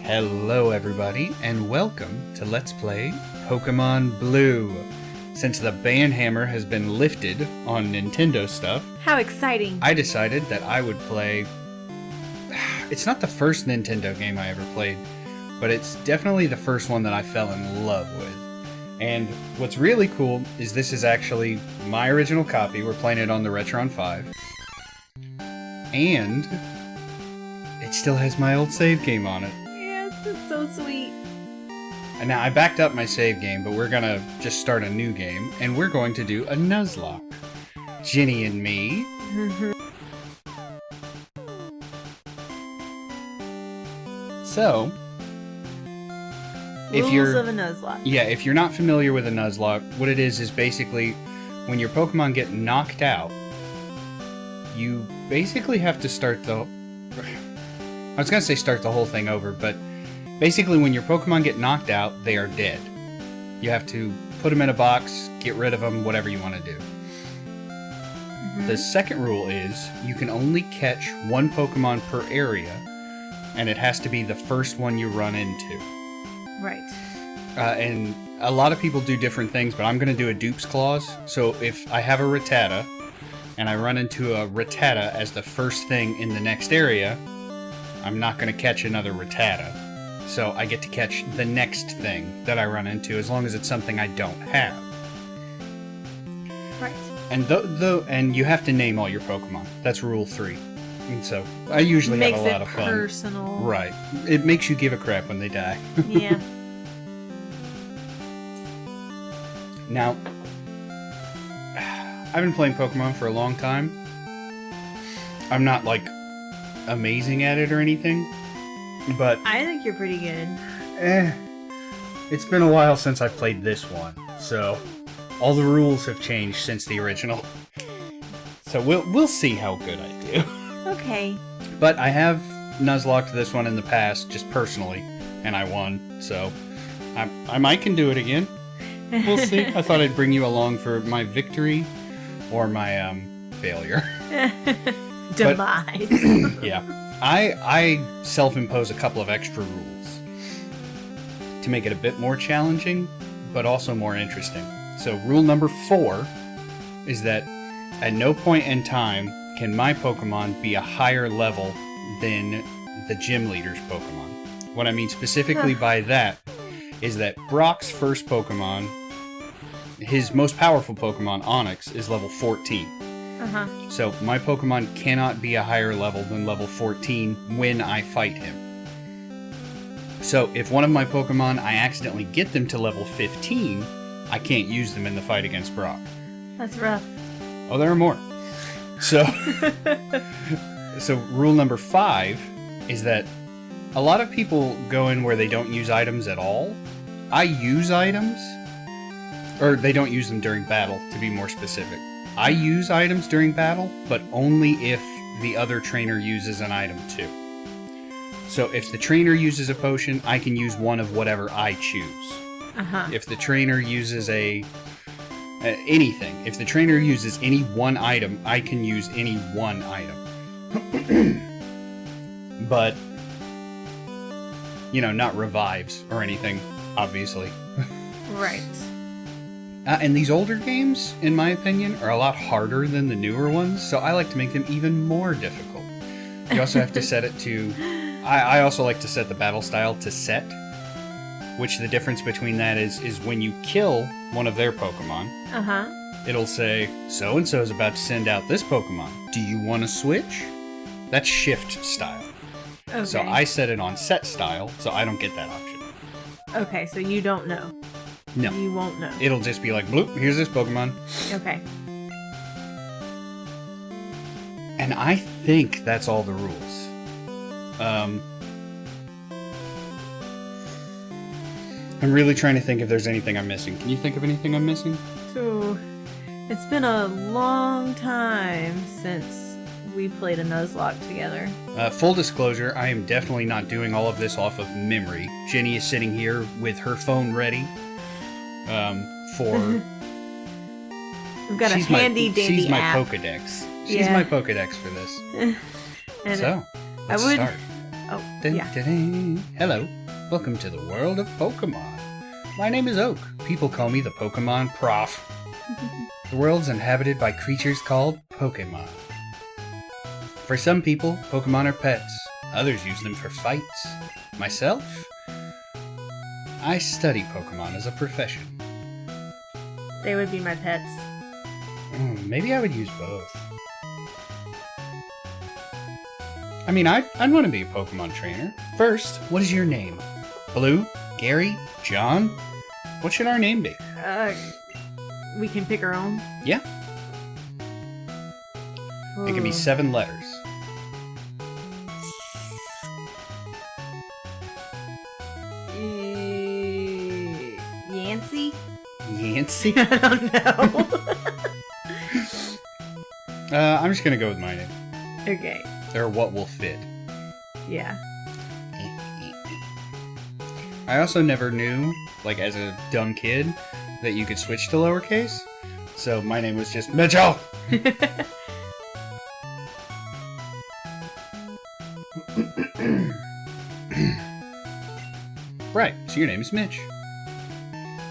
Hello everybody, and welcome to Let's Play Pokemon Blue. Since the ban hammer has been lifted on Nintendo stuff, how exciting! I decided that I would play... It's not the first Nintendo game I ever played, but it's definitely the first one that I fell in love with. And what's really cool is this is actually my original copy. We're playing it on the Retron 5. And it still has my old save game on it. Yes, it's so sweet. And now I backed up my save game, but we're gonna just start a new game, and we're going to do a Nuzlocke. Ginny and me. So, if Rules of a Nuzlocke. Yeah, if you're not familiar with a Nuzlocke, what it is basically when your Pokemon get knocked out, you basically have to start the... I was gonna say start the whole thing over, but basically when your Pokemon get knocked out, they are dead. You have to put them in a box, get rid of them, whatever you want to do. The second rule is you can only catch one Pokemon per area, and it has to be the first one you run into. Right. And a lot of people do different things, but I'm going to do a Dupes clause. So if I have a Rattata, and I run into a Rattata as the first thing in the next area, I'm not going to catch another Rattata. So I get to catch the next thing that I run into, as long as it's something I don't have. Right. And and you have to name all your Pokemon. That's rule 3. And so I usually have a lot of fun. Makes it personal. Right. It makes you give a crap when they die. Yeah. Now, I've been playing Pokemon for a long time. I'm not, like, amazing at it or anything, but... I think you're pretty good. It's been a while since I played this one, so all the rules have changed since the original. So we'll see how good I do. Okay. But I have Nuzlocked this one in the past, just personally, and I won, so I might can do it again. We'll see. I thought I'd bring you along for my victory or my failure. Demise. Yeah. I self-impose a couple of extra rules to make it a bit more challenging, but also more interesting. So rule number 4 is that at no point in time can my Pokemon be a higher level than the gym leader's Pokemon. What I mean specifically by that is that Brock's first Pokemon, his most powerful Pokemon, Onyx, is level 14. So my Pokemon cannot be a higher level than level 14 when I fight him. So if one of my Pokemon, I accidentally get them to level 15, I can't use them in the fight against Brock. That's rough. Oh, there are more. So, so rule number 5 is that a lot of people go in where they don't use items at all. I use items, or they don't use them during battle, to be more specific. I use items during battle, but only if the other trainer uses an item too. So if the trainer uses a potion, I can use one of whatever I choose. If the trainer uses anything, if the trainer uses any one item, I can use any one item. But, you know, not revives or anything, obviously. Right. And these older games, in my opinion, are a lot harder than the newer ones, so I like to make them even more difficult. You also have to set it to... I also like to set the battle style to set, which the difference between that is when you kill one of their Pokemon, it'll say, so-and-so is about to send out this Pokemon. Do you want to switch? That's shift style. Okay. So I set it on set style, so I don't get that option. Okay, so you don't know. No. You won't know. It'll just be like, bloop, here's this Pokemon. Okay. And I think that's all the rules. I'm really trying to think if there's anything I'm missing. Can you think of anything I'm missing? So, it's been a long time since we played a Nuzlocke together. Full disclosure, I am definitely not doing all of this off of memory. Jenny is sitting here with her phone ready. We've got a handy dandy She's my app. Pokedex. She's my Pokedex for this. And So, let's start. Oh, Dun, yeah. dun, dun. Hello, welcome to the world of Pokemon. My name is Oak. People call me the Pokemon Prof. The world's inhabited by creatures called Pokemon. For some people, Pokemon are pets. Others use them for fights. Myself? I study Pokemon as a profession. They would be my pets. Maybe I would use both. I mean, I'd want to be a Pokemon trainer. First, what is your name? Blue? Gary? John? What should our name be? We can pick our own. Yeah. It can be 7 letters. Yancy? Yancy? I don't know. I'm just gonna go with my name. Okay. Or what will fit. Yeah. I also never knew, like as a dumb kid, that you could switch to lowercase. So my name was just Mitchell! Right, so your name is Mitch.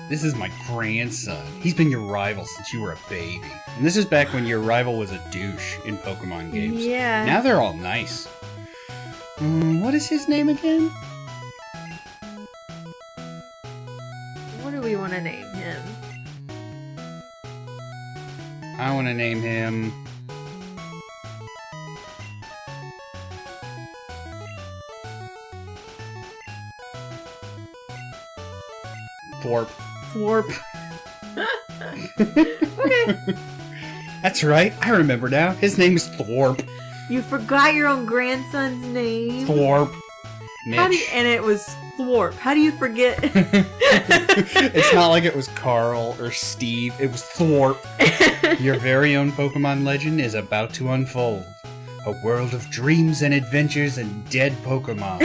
This is my grandson. He's been your rival since you were a baby. And this is back when your rival was a douche in Pokemon games. Yeah. Now they're all nice. What is his name again? What do we want to name him? I want to name him... Thorpe. Thwarp. Okay. That's right. I remember now. His name is Thorpe. You forgot your own grandson's name. Thorpe. Mitch. And it was Thwarp. How do you forget? It's not like it was Carl or Steve. It was Thorpe. Your very own Pokemon legend is about to unfold. A world of dreams and adventures and dead Pokemon.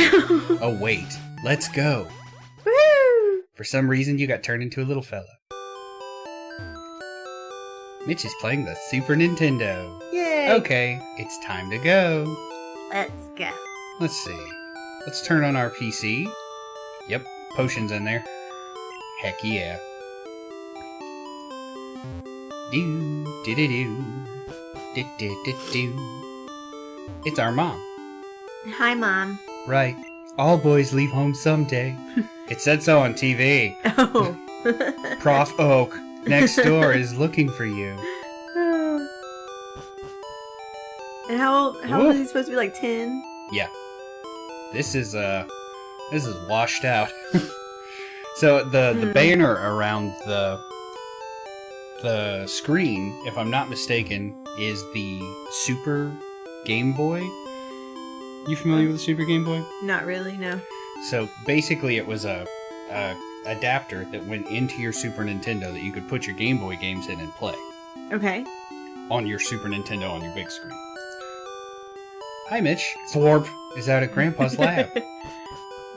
Oh wait, let's go. Woo! For some reason, you got turned into a little fella. Mitch is playing the Super Nintendo. Yay! Okay, it's time to go. Let's go. Let's see. Let's turn on our PC. Yep, potions in there. Heck yeah. Do, do, do, do. Do, do, do, do. It's our mom. Hi, Mom. Right. All boys leave home someday. It said so on TV. Oh. Prof Oak next door is looking for you. And how old is he supposed to be? Like 10? Yeah. This is washed out. So the banner around the screen, if I'm not mistaken, is the Super Game Boy. You familiar with the Super Game Boy? Not really, no. So basically it was a adapter that went into your Super Nintendo that you could put your Game Boy games in and play. Okay. On your Super Nintendo on your big screen. Hi, Mitch. Thwarp is out at Grandpa's lab.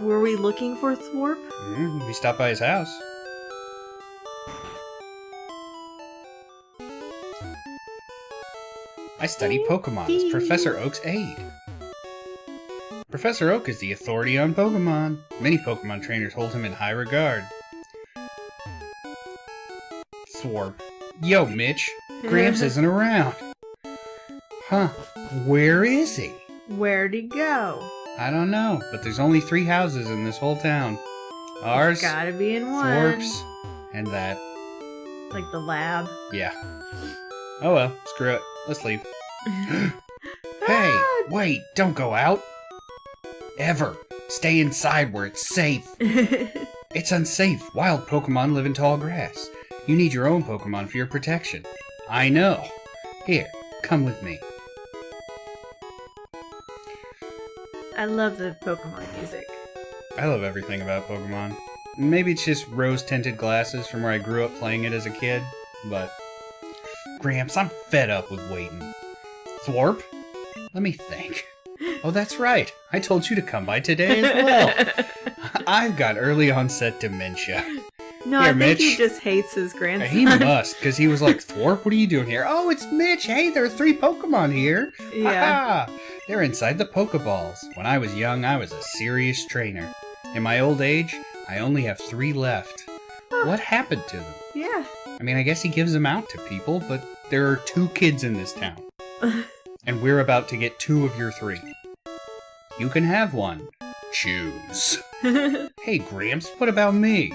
Were we looking for Thwarp? We stopped by his house. I study Pokemon as Professor Oak's aide. Professor Oak is the authority on Pokemon. Many Pokemon trainers hold him in high regard. Thwarp. Yo, Mitch. Gramps isn't around. Huh. Where is he? Where'd he go? I don't know, but there's only 3 houses in this whole town. Ours, He's gotta be in one. Thwarp's, and that. Like the lab. Yeah. Oh well, screw it. Let's leave. Hey, wait, don't go out. Ever. Stay inside where it's safe. It's unsafe. Wild Pokemon live in tall grass. You need your own Pokemon for your protection. I know. Here, come with me. I love the Pokemon music. I love everything about Pokemon. Maybe it's just rose-tinted glasses from where I grew up playing it as a kid, but... Gramps, I'm fed up with waiting. Thwarp? Let me think. Oh, that's right. I told you to come by today as well. I've got early onset dementia. No, Here, I think Mitch. he just hates his grandson. He must, because he was like, Thwarp, what are you doing here? Oh, it's Mitch. Hey, there are 3 Pokemon here. Yeah. Ha-ha. They're inside the Pokeballs. When I was young, I was a serious trainer. In my old age, I only have 3 left. What happened to them? Yeah. I mean, I guess he gives them out to people, but there are 2 kids in this town. And we're about to get 2 of your 3. You can have one. Choose. Hey, Gramps, what about me?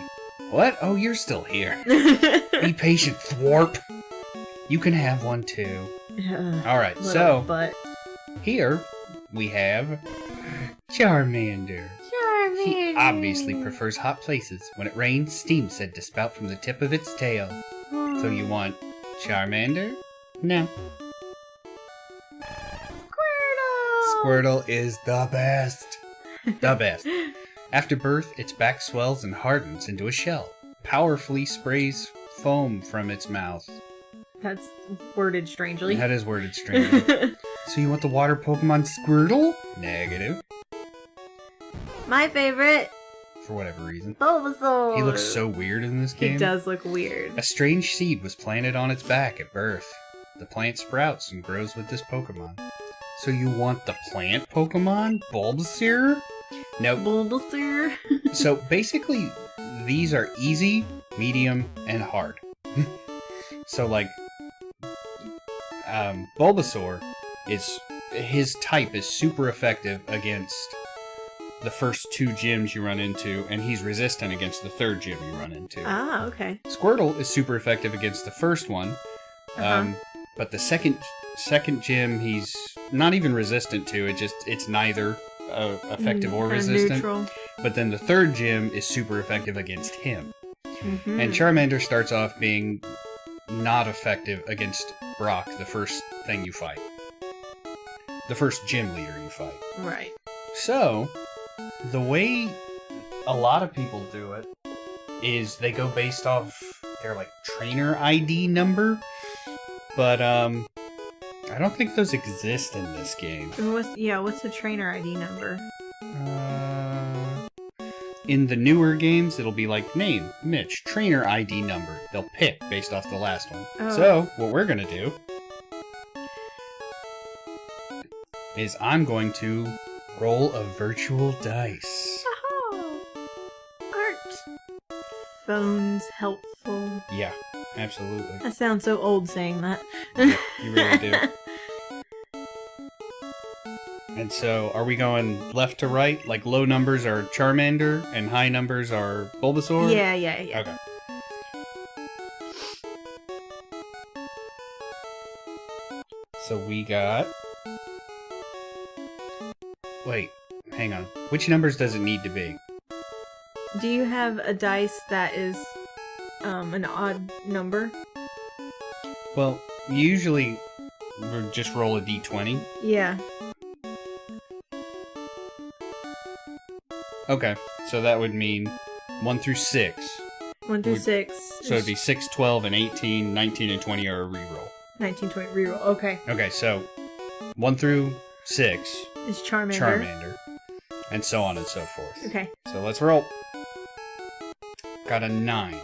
What? Oh, you're still here. Be patient, Thwarp. You can have one too. Alright, so Butt. here we have Charmander. He obviously prefers hot places. When it rains, steam's said to spout from the tip of its tail. So you want Charmander? No. Squirtle is the best. The best. After birth, its back swells and hardens into a shell. Powerfully sprays foam from its mouth. That's worded strangely. That is worded strangely. So you want the water Pokemon Squirtle? Negative. My favorite. For whatever reason. Bulbasaur. He looks so weird in this game. He does look weird. A strange seed was planted on its back at birth. The plant sprouts and grows with this Pokemon. So you want the plant Pokemon? Bulbasaur? Nope. Bulbasaur. So basically, these are easy, medium, and hard. So like, Bulbasaur his type is super effective against the first 2 gyms you run into, and he's resistant against the 3rd gym you run into. Ah, okay. Squirtle is super effective against the first one, but the second gym he's not even resistant to. It's neither effective or resistant. Neutral. But then the 3rd gym is super effective against him. Mm-hmm. And Charmander starts off being not effective against Brock, the first thing you fight. The first gym leader you fight. Right. So, the way a lot of people do it is they go based off their, like, trainer ID number. But, I don't think those exist in this game. What's the trainer ID number? In the newer games, it'll be like, name, Mitch, trainer ID number. They'll pick based off the last one. Oh. So, what we're gonna do is I'm going to roll a virtual dice. Oh, aren't phones helpful? Yeah, absolutely. I sound so old saying that. Yeah, you really do. And so, are we going left to right? Like, low numbers are Charmander, and high numbers are Bulbasaur? Yeah. Okay. So we got... Wait, hang on. Which numbers does it need to be? Do you have a dice that is an odd number? Well, usually we just roll a d20. Yeah. Okay, so that would mean 1 through 6. 1 through 6. So it'd be 6, 12, and 18, 19, and 20 are a reroll. 19, 20, reroll. Okay. Okay, so 1 through 6 Is Charmander. Charmander, and so on and so forth. Okay. So let's roll. Got a 9.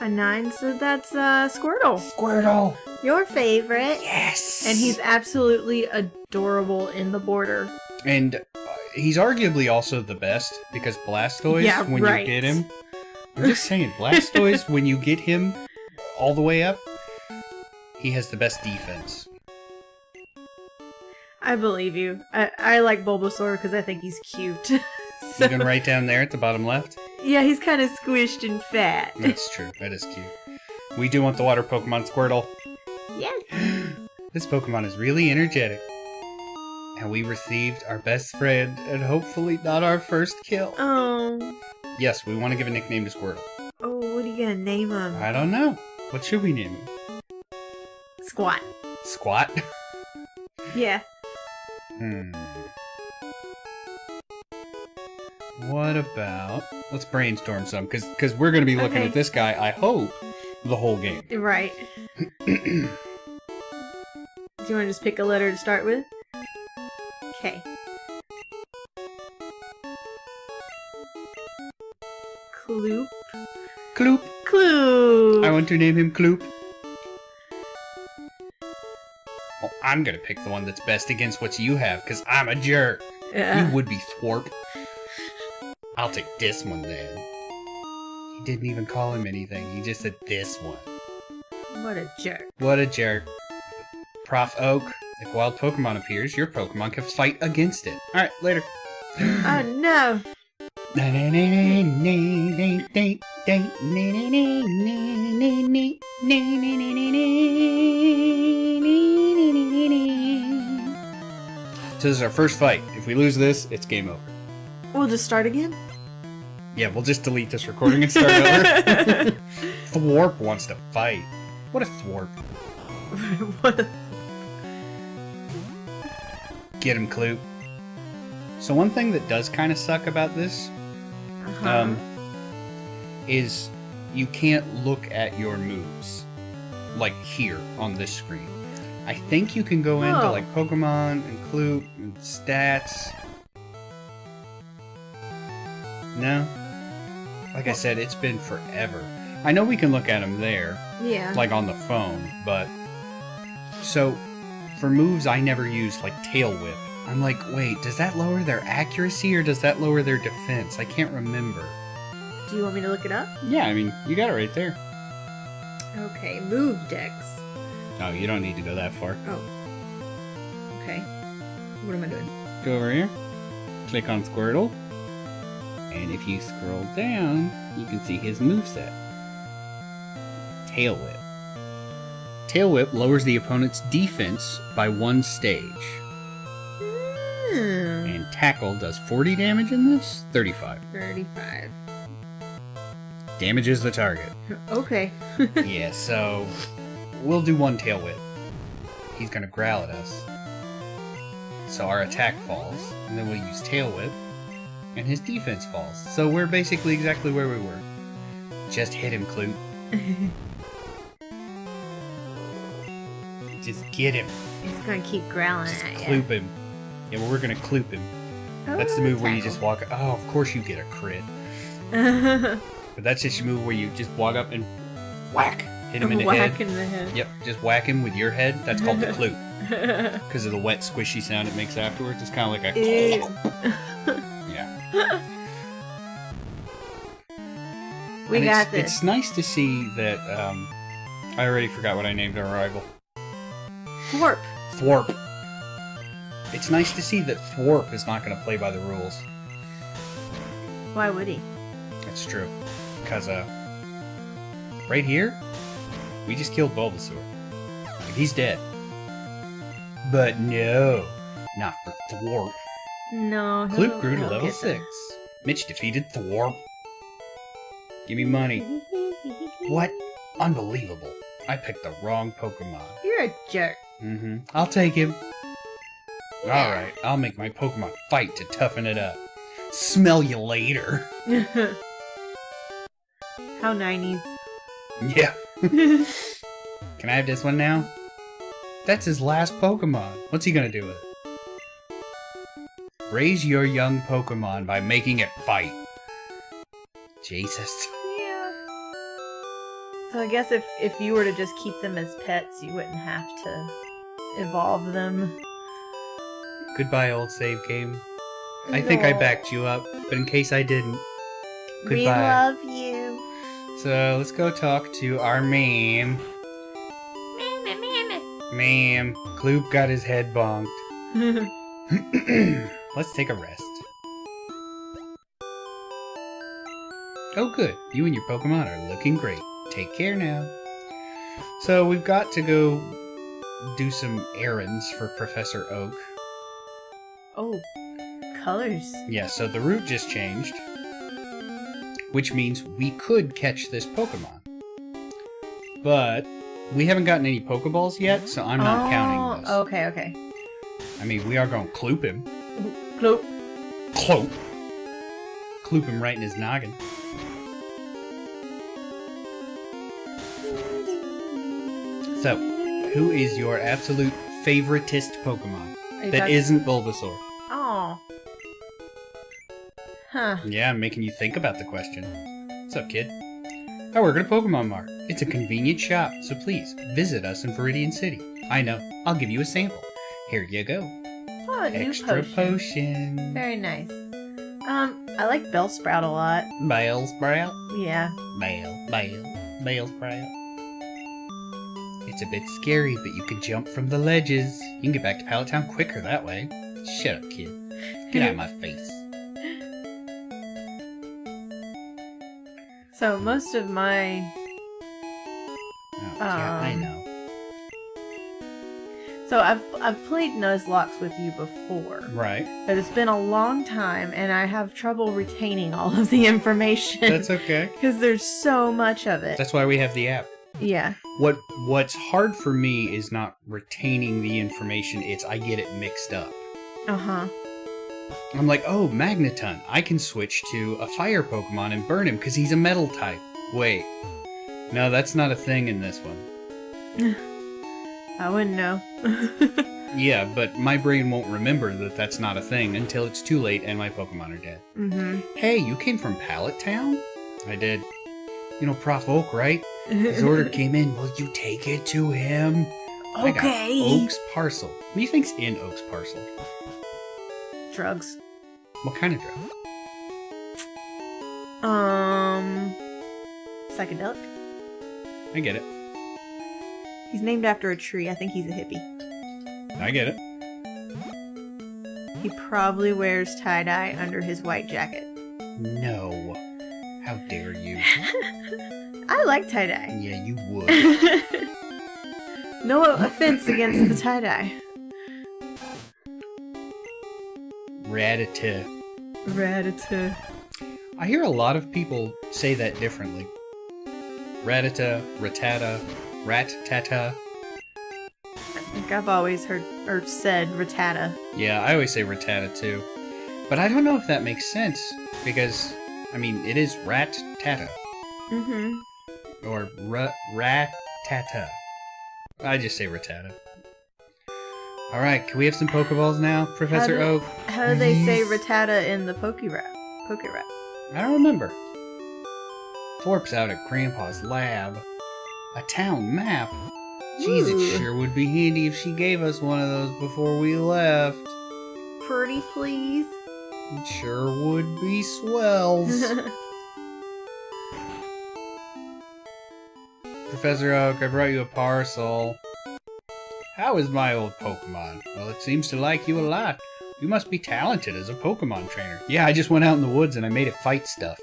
A 9, so that's Squirtle. Squirtle! Your favorite. Yes! And he's absolutely adorable in the border. And he's arguably also the best, because Blastoise, Yeah, when right. you get him... I'm just saying, Blastoise, when you get him all the way up, he has the best defense. I believe you. I like Bulbasaur because I think he's cute. So, Even right down there at the bottom left? yeah, he's kind of squished and fat. That's true. That is cute. We do want the water Pokemon Squirtle. Yes. This Pokemon is really energetic. And we received our best friend, and hopefully not our first kill. Oh. Yes, we want to give a nickname to Squirtle. Oh, what are you gonna name him? I don't know. What should we name him? Squat. Squat? Yeah. What about... Let's brainstorm some, because we're going to be looking Okay. at this guy, I hope, the whole game. Right. Do you want to just pick a letter to start with? Okay. Kloop. Kloop. Kloop. I want to name him Kloop. I'm gonna pick the one that's best against what you have, because I'm a jerk. Yeah. You would be thwarp. I'll take this one then. He didn't even call him anything. He just said this one. What a jerk. What a jerk. Prof. Oak, if wild Pokemon appears, your Pokemon can fight against it. Alright, later. Oh no. So this is our first fight. If we lose this, it's game over. We'll just start again? Yeah, we'll just delete this recording and start over. Thwarp wants to fight. What a thwarp. What a... Get him, Kloop. So one thing that does kind of suck about this is you can't look at your moves like here on this screen. I think you can go into like Pokemon and Kloop and stats. No? Like I said, it's been forever. I know we can look at them there, Yeah. like on the phone, but... So, for moves I never use, like Tail Whip, I'm like, wait, does that lower their accuracy or does that lower their defense? I can't remember. Do you want me to look it up? Yeah, I mean, you got it right there. Okay, move Dex. Oh, you don't need to go that far. Oh. Okay. What am I doing? Go over here, click on Squirtle, and if you scroll down, you can see his moveset. Tail Whip. Tail Whip lowers the opponent's defense by 1 stage. And Tackle does 40 damage in this? 35. 35. Damages the target. Okay. Yeah, so we'll do 1 Tail Whip. He's gonna growl at us. So our attack falls, and then we'll use Tail Whip, and his defense falls. So we're basically exactly where we were. Just hit him, Kloop. Just get him. He's gonna keep growling Just at Kloop him. Yeah, well, we're gonna Kloop him. That's the move where you just walk. Oh, of course you get a crit. But that's just a move where you just walk up and whack, hit him in the head. Whack in the head. Yep, just whack him with your head. That's called the Kloop. Because of the wet, squishy sound it makes afterwards. It's kind of like a... Ew. Yeah. We got this. It's nice to see that... I already forgot what I named our rival. Thwarp. Thwarp. It's nice to see that Thwarp is not going to play by the rules. Why would he? That's true. Because, right here, we just killed Bulbasaur. Like, he's dead. But no, not for Thwarp. No. Kloop grew to he'll level get them. 6. Mitch defeated Thwarp. Give me money. What? Unbelievable. I picked the wrong Pokemon. You're a jerk. I'll take him. Alright, I'll make my Pokemon fight to toughen it up. Smell you later. How 90s. Yeah. Can I have this one now? That's his last Pokemon. What's he gonna do with it? Raise your young Pokemon by making it fight. Jesus. Yeah. So I guess if you were to just keep them as pets, you wouldn't have to evolve them. Goodbye, old save game. I think I backed you up, but in case I didn't, goodbye. We love you. So let's go talk to our meme. Ma'am, Kloop got his head bonked. Let's take a rest. Oh good, you and your Pokemon are looking great. Take care now. So we've got to go do some errands for Professor Oak. Oh, colors. Yeah, so the route just changed. Which means we could catch this Pokemon. But we haven't gotten any Pokeballs yet, so I'm not counting this. Okay. I mean, we are going to Kloop him. Kloop. Kloop. Kloop him right in his noggin. So, who is your absolute favoritist Pokemon that isn't Bulbasaur? Oh. Huh. Yeah, I'm making you think about the question. What's up, kid? I work at a Pokemon Mart. It's a convenient shop, so please visit us in Viridian City. I know. I'll give you a sample. Here you go. Oh, a new Extra potion. potion. Very nice. I like Bellsprout a lot. Bellsprout? Yeah. Bellsprout. It's a bit scary, but you can jump from the ledges. You can get back to Pallet Town quicker that way. Shut up, kid. Get out of my face. So most of my... Oh, yeah, I know. So I've played Nuzlocke with you before. Right. But it's been a long time, and I have trouble retaining all of the information. That's okay. Because there's so much of it. That's why we have the app. Yeah. What's hard for me is not retaining the information, it's I get it mixed up. Uh-huh. I'm like, oh, Magneton. I can switch to a fire Pokemon and burn him because he's a metal type. Wait. No, that's not a thing in this one. I wouldn't know. Yeah, but my brain won't remember that that's not a thing until it's too late and my Pokemon are dead. Mm-hmm. Hey, you came from Pallet Town? I did. You know Prof Oak, right? His order came in. Will you take it to him? I got Okay. Oak's parcel. What do you think's in Oak's parcel? Drugs. What kind of drugs? Psychedelic. I get it. He's named after a tree. I think he's a hippie. I get it. He probably wears tie-dye under his white jacket. No. How dare you? I like tie-dye. Yeah, you would. No offense against the tie-dye. Ratata. Ratata. I hear a lot of people say that differently. Ratata, ratata, rat-tata. I think I've always heard or said ratata. Yeah, I always say ratata too. But I don't know if that makes sense, because, I mean, it is rat-tata. Mm-hmm. Or rat-tata. I just say ratata. Alright, can we have some Pokeballs now, Professor Oak? How do they say Please? ratata in the Poke Rap? I don't remember. Thorpe's out at Grandpa's lab. A town map? Jeez, Ooh. it sure would be handy if she gave us one of those before we left. Pretty please. It sure would be swells. Professor Oak, I brought you a parcel. How is my old Pokemon? Well, it seems to like you a lot. You must be talented as a Pokemon trainer. Yeah, I just went out in the woods and I made it fight stuff.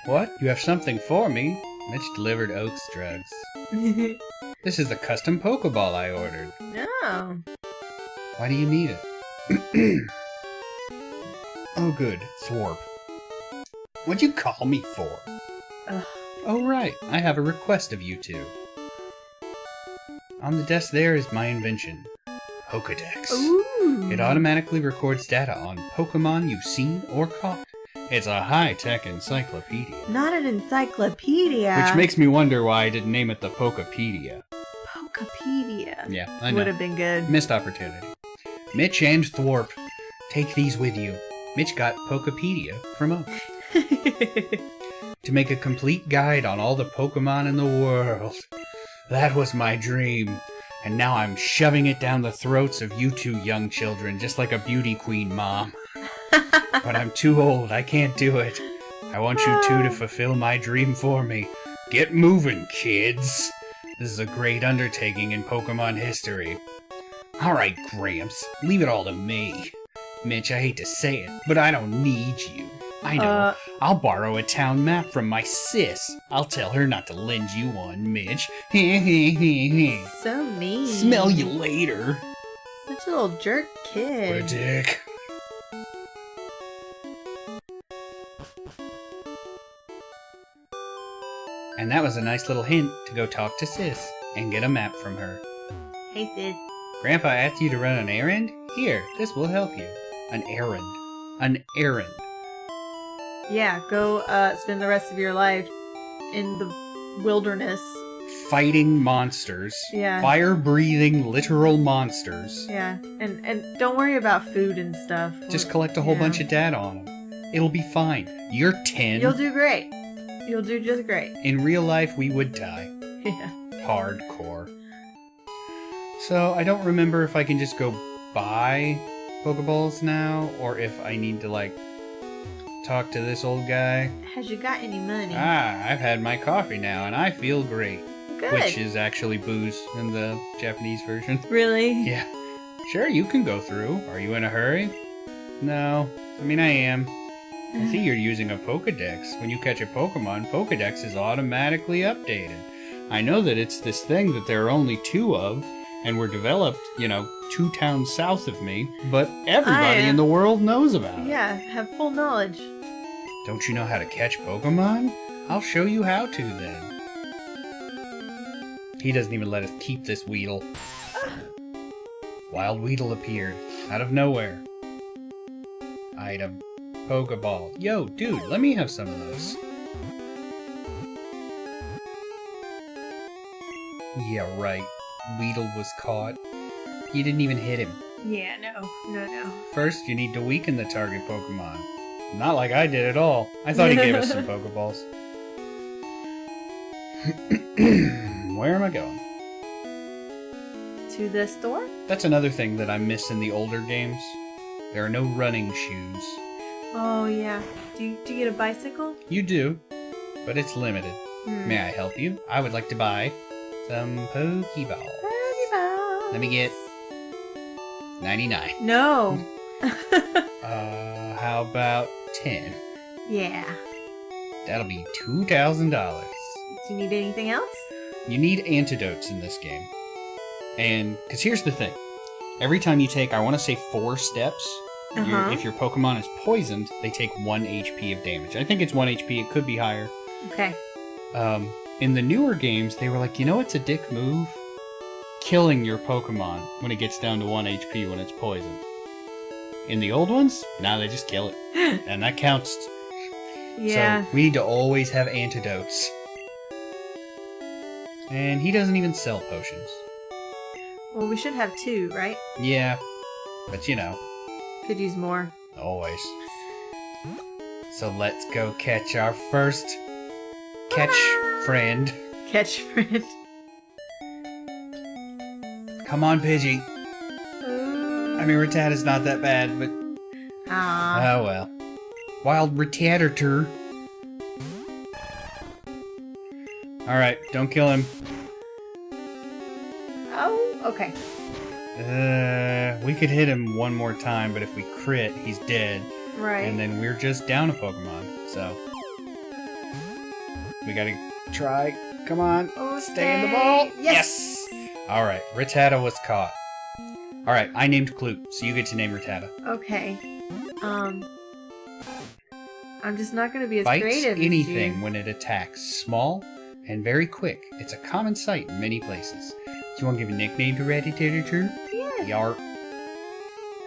What? You have something for me? Mitch delivered Oak's drugs. This is the custom Pokeball I ordered. No. Why do you need it? Oh, good. Thorpe. What'd you call me for? Ugh. Oh, right. I have a request of you two. On the desk there is my invention. Pokedex. Ooh. It automatically records data on Pokemon you've seen or caught. It's a high-tech encyclopedia. Not an encyclopedia. Which makes me wonder why I didn't name it the Pokepedia. Pokepedia. Yeah, I know. Would have been good. Missed opportunity. Mitch and Thorpe, take these with you. Mitch got Pokepedia from Oak. To make a complete guide on all the Pokemon in the world. That was my dream. And now I'm shoving it down the throats of you two young children, just like a beauty queen, Mom. But I'm too old, I can't do it. I want you two to fulfill my dream for me. Get moving, kids. This is a great undertaking in Pokemon history. Alright, Gramps, leave it all to me. Mitch, I hate to say it, but I don't need you. I know. I'll borrow a town map from my sis. I'll tell her not to lend you one, Mitch. So mean. Smell you later. Such a little jerk What kid. a dick. And that was a nice little hint to go talk to Sis and get a map from her. Hey sis. Grandpa asked you to run an errand? Here, this will help you. An errand. An errand. Yeah, go spend the rest of your life in the wilderness. Fighting monsters. Yeah. Fire-breathing literal monsters. Yeah, and don't worry about food and stuff. Just collect a whole Yeah. bunch of data on them. It'll be fine. You're 10. You'll do great. You'll do just great. In real life, we would die. Yeah. Hardcore. So, I don't remember if I can just go buy Pokeballs now, or if I need to, like, talk to this old guy. Has you got any money? I've had my coffee now, and I feel great. Good. Which is actually booze in the Japanese version. Really? Yeah. Sure, you can go through. Are you in a hurry? No. I mean, I am. I see you're using a Pokedex. When you catch a Pokemon, Pokedex is automatically updated. I know that it's this thing that there are only 2 of, and were developed, 2 towns south of me, but everybody in the world knows about it. Yeah, have full knowledge. Don't you know how to catch Pokemon? I'll show you how to, then. He doesn't even let us keep this Weedle. Wild Weedle appeared, out of nowhere. Item. Pokeball. Yo, dude, let me have some of those. Yeah, right. Weedle was caught. You didn't even hit him. Yeah, no. First, you need to weaken the target Pokemon. Not like I did at all. I thought he gave us some Pokeballs. Where am I going? To the store? That's another thing that I miss in the older games. There are no running shoes. Oh, yeah. Do you get a bicycle? You do, but it's limited. May I help you? I would like to buy some Pokeballs. Pokeballs. Let me get 99. No. How about 10? Yeah. That'll be $2,000. Do you need anything else? You need antidotes in this game. And, because here's the thing. Every time you take, I want to say 4 steps, if your Pokemon is poisoned, they take 1 HP of damage. I think it's 1 HP, it could be higher. Okay. In the newer games, they were like, it's a dick move? Killing your Pokemon when it gets down to 1 HP when it's poisoned. In the old ones, they just kill it. And that counts. Yeah. So we need to always have antidotes. And he doesn't even sell potions. Well, we should have 2, right? Yeah, but Could use more. always. So let's go catch our first friend. Catch friend. Come on, Pidgey. I mean, Rattata's not that bad, but... Ah. Oh well. Wild Rattata. Alright, don't kill him. Oh, okay. We could hit him one more time, but if we crit, he's dead. Right. And then we're just down a Pokemon, so... We gotta try. Come on. Oh, stay in the ball. Yes! Alright, Rattata was caught. Alright, I named Clute, so you get to name Rattata. Okay. I'm just not gonna be as Bites creative anything as you. when it attacks. Small and very quick. It's a common sight in many places. Do you want to give a nickname to Rattata? Yes. Yarp.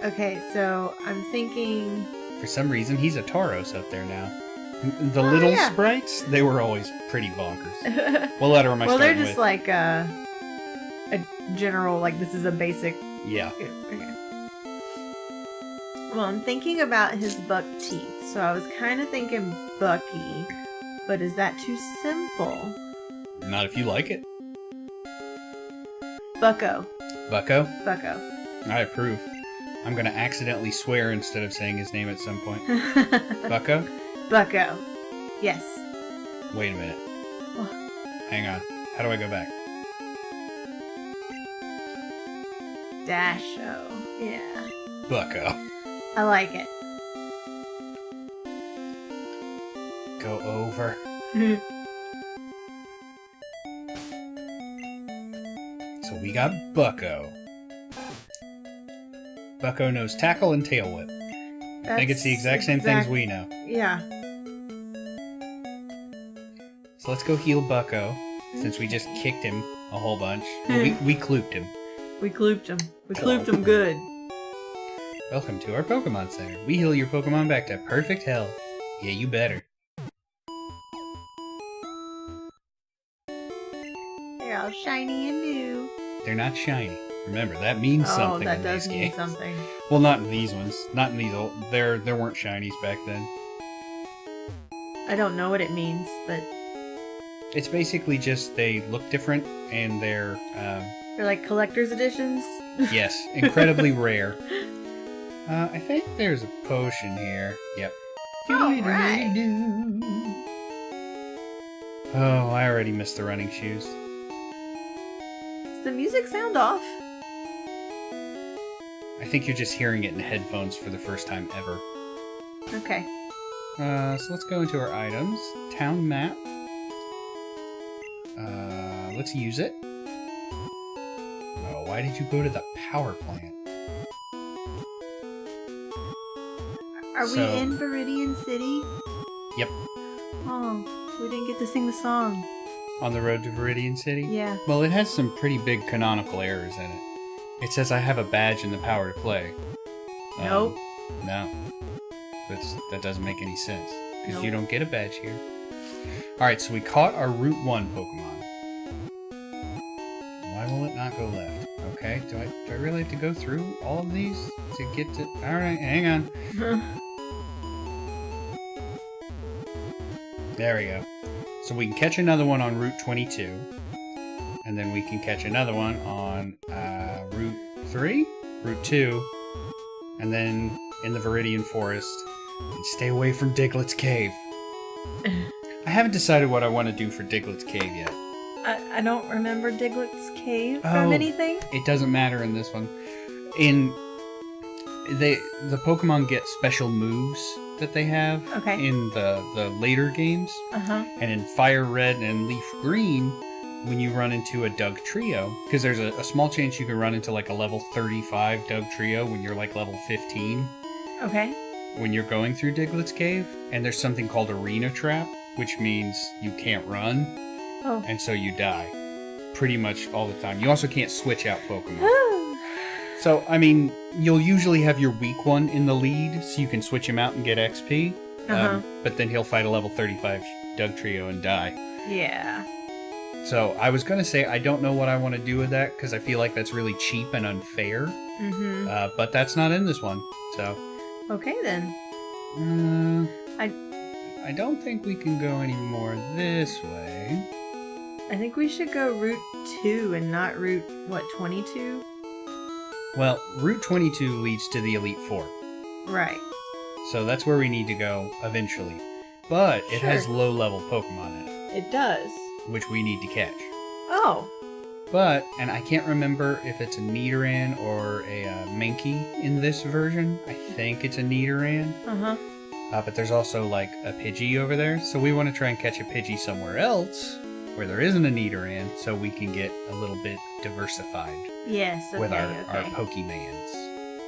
Okay, so I'm thinking... For some reason, he's a Tauros up there now. The little sprites, they were always pretty bonkers. What letter am I well, starting they're just with? like a general, like this is a basic... Yeah. Okay. Well, I'm thinking about his buck teeth, so I was kind of thinking Bucky, but is that too simple? Not if you like it. Bucko. Bucko? Bucko. I approve. I'm gonna accidentally swear instead of saying his name at some point. Bucko? Bucko. Yes. Wait a minute. What? Hang on. How do I go back? Dasho. Yeah. Bucko. I like it. Go over. So we got Bucko. Bucko knows Tackle and Tail Whip. I think it's the exact same things we know. Yeah. So let's go heal Bucko, since we just kicked him a whole bunch. We clooped him. We clooped him. We clooped him good. Welcome to our Pokemon Center. We heal your Pokemon back to perfect health. Yeah, you better. They're all shiny and new. They're not shiny. Remember, that means something that in does these mean games. something. Well, not in these ones. Not in these old... There weren't shinies back then. I don't know what it means, but It's basically just they look different and they're like collector's editions. yes, incredibly rare. I think there's a potion here. Yep. Alright. Oh, I already missed the running shoes. Does the music sound off? I think you're just hearing it in headphones for the first time ever. Okay. So let's go into our items. Town map. Let's use it. Oh, why did you go to the power plant? Are So- we in Viridian City? Yep. Oh, we didn't get to sing the song. On the road to Viridian City? Yeah. Well, it has some pretty big canonical errors in it. It says I have a badge and the power to play. Nope. No. That doesn't make any sense. Because Nope. you don't get a badge here. Alright, so we caught our Route 1 Pokemon. Why will it not go left? Okay, do I really have to go through all of these to get to... Alright, hang on. There we go. So we can catch another one on Route 22. And then we can catch another one on Route 3? Route 2. And then in the Viridian Forest. And stay away from Diglett's Cave. I haven't decided what I want to do for Diglett's Cave yet. I don't remember Diglett's Cave Oh. from anything. It doesn't matter in this one. The Pokemon get special moves that they have Okay. in the later games. Uh-huh. And in Fire Red and Leaf Green, when you run into a Doug Trio, because there's a small chance you can run into like a level 35 Doug Trio when you're like level 15, Okay. when you're going through Diglett's Cave, and there's something called Arena Trap, which means you can't run, Oh. and so you die. Pretty much all the time. You also can't switch out Pokemon. So, I mean, you'll usually have your weak one in the lead, so you can switch him out and get XP. Uh-huh. But then he'll fight a level 35 Doug Trio and die. Yeah. So, I was going to say I don't know what I want to do with that, because I feel like that's really cheap and unfair. Mm-hmm. But that's not in this one, so... Okay, then. I don't think we can go any more this way. I think we should go Route 2 and not Route, 22? Well, Route 22 leads to the Elite Four. Right. So that's where we need to go eventually. But it has Sure. low-level Pokemon in it, It does. which we need to catch. Oh. But, and I can't remember if it's a Nidoran or a Mankey in this version. I think it's a Nidoran. Uh-huh. But there's also, like, a Pidgey over there. So we want to try and catch a Pidgey somewhere else, where there isn't a Nidoran, so we can get a little bit diversified Yes, okay, with our okay. Pokemans.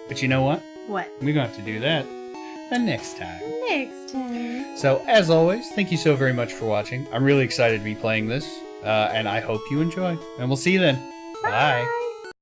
But you know what? What? We're going to have to do that the next time. Next time. So, as always, thank you so very much for watching. I'm really excited to be playing this, and I hope you enjoy. And we'll see you then. Bye.